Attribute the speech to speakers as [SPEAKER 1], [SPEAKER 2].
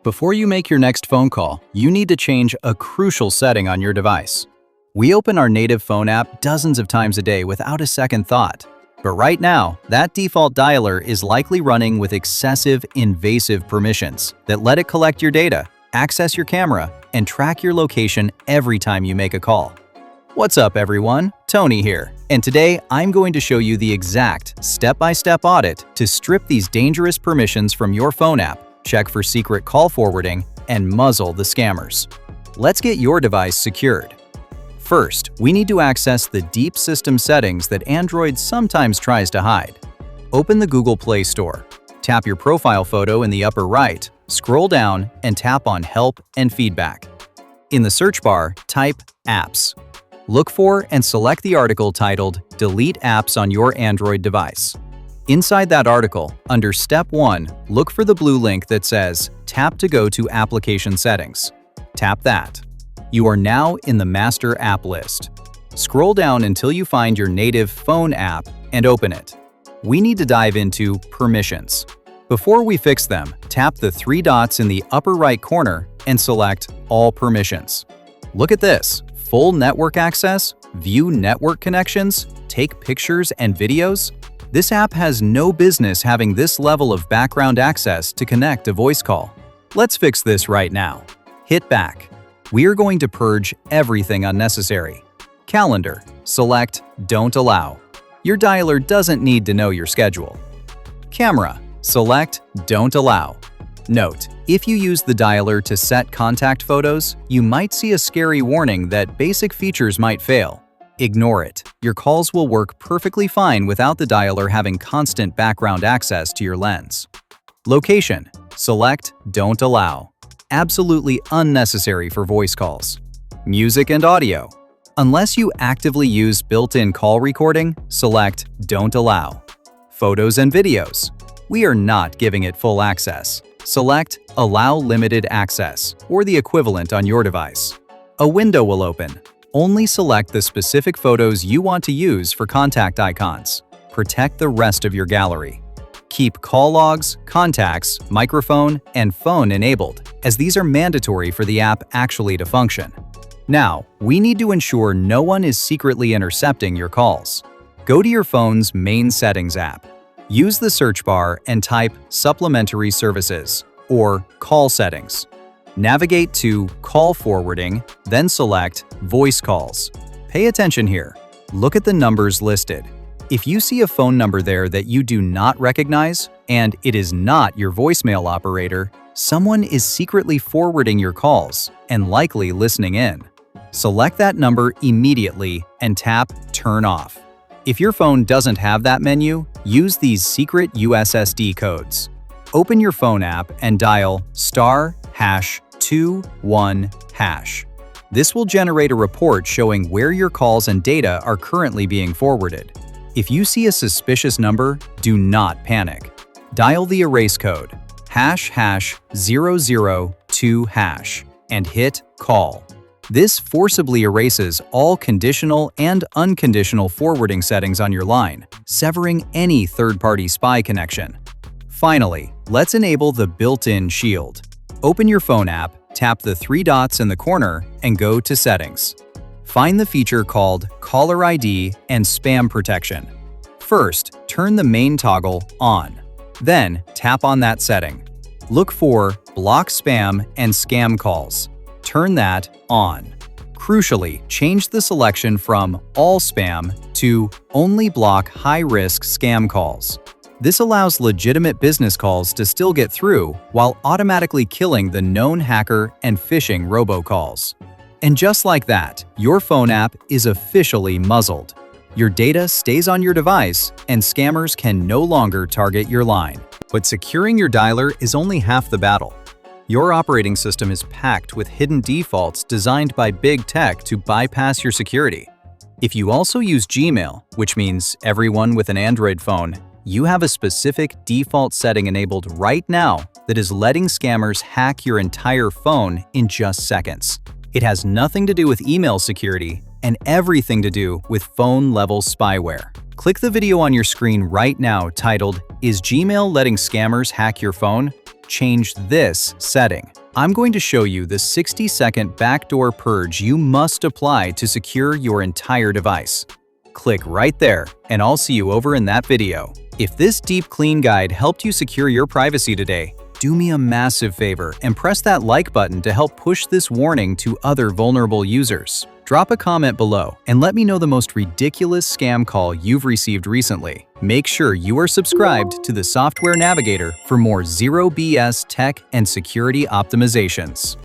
[SPEAKER 1] Before you make your next phone call, you need to change a crucial setting on your device. We open our native phone app dozens of times a day without a second thought. But right now, that default dialer is likely running with excessive, invasive permissions that let it collect your data, access your camera, and track your location every time you make a call. What's up, everyone? Tony here, and today I'm going to show you the exact step-by-step audit to strip these dangerous permissions from your phone app, check for secret call forwarding, and muzzle the scammers. Let's get your device secured. First, we need to access the deep system settings that Android sometimes tries to hide. Open the Google Play Store. Tap your profile photo in the upper right, scroll down, and tap on Help and Feedback. In the search bar, type Apps. Look for and select the article titled Delete Apps on Your Android Device. Inside that article, under Step 1, look for the blue link that says Tap to go to Application Settings. Tap that. You are now in the Master App list. Scroll down until you find your native phone app and open it. We need to dive into Permissions. Before we fix them, tap the three dots in the upper right corner and select All Permissions. Look at this: full network access, view network connections, take pictures and videos. This app has no business having this level of background access to connect a voice call. Let's fix this right now. Hit back. We are going to purge everything unnecessary. Calendar. Select Don't Allow. Your dialer doesn't need to know your schedule. Camera. Select Don't Allow. Note, if you use the dialer to set contact photos, you might see a scary warning that basic features might fail. Ignore it. Your calls will work perfectly fine without the dialer having constant background access to your lens. Location. Select Don't Allow. Absolutely unnecessary for voice calls. Music and audio. Unless you actively use built-in call recording, select Don't Allow. Photos and videos. We are not giving it full access. Select Allow Limited Access, or the equivalent on your device. A window will open. Only select the specific photos you want to use for contact icons. Protect the rest of your gallery. Keep call logs, contacts, microphone, and phone enabled, as these are mandatory for the app actually to function. Now, we need to ensure no one is secretly intercepting your calls. Go to your phone's main settings app. Use the search bar and type Supplementary Services, or Call Settings. Navigate to Call Forwarding, then select Voice Calls. Pay attention here. Look at the numbers listed. If you see a phone number there that you do not recognize, and it is not your voicemail operator, someone is secretly forwarding your calls and likely listening in. Select that number immediately and tap Turn Off. If your phone doesn't have that menu, use these secret USSD codes. Open your phone app and dial *#21#. This will generate a report showing where your calls and data are currently being forwarded. If you see a suspicious number, do not panic. Dial the erase code #002# and hit Call. This forcibly erases all conditional and unconditional forwarding settings on your line, severing any third-party spy connection. Finally, let's enable the BuiltIn Shield. Open your phone app, tap the three dots in the corner, and go to Settings. Find the feature called Caller ID and Spam Protection. First, turn the main toggle on. Then, tap on that setting. Look for Block Spam and Scam Calls. Turn that on. Crucially, change the selection from All Spam to Only Block High-Risk Scam Calls. This allows legitimate business calls to still get through while automatically killing the known hacker and phishing robocalls. And just like that, your phone app is officially muzzled. Your data stays on your device, and scammers can no longer target your line. But securing your dialer is only half the battle. Your operating system is packed with hidden defaults designed by big tech to bypass your security. If you also use Gmail, which means everyone with an Android phone, you have a specific default setting enabled right now that is letting scammers hack your entire phone in just seconds. It has nothing to do with email security and everything to do with phone-level spyware. Click the video on your screen right now titled, "Is Gmail letting scammers hack your phone?" change this setting. I'm going to show you the 60-second backdoor purge you must apply to secure your entire device. Click right there, and I'll see you over in that video. If this deep clean guide helped you secure your privacy today, do me a massive favor and press that like button to help push this warning to other vulnerable users. Drop a comment below and let me know the most ridiculous scam call you've received recently. Make sure you are subscribed to the Software Navigator for more zero BS tech and security optimizations.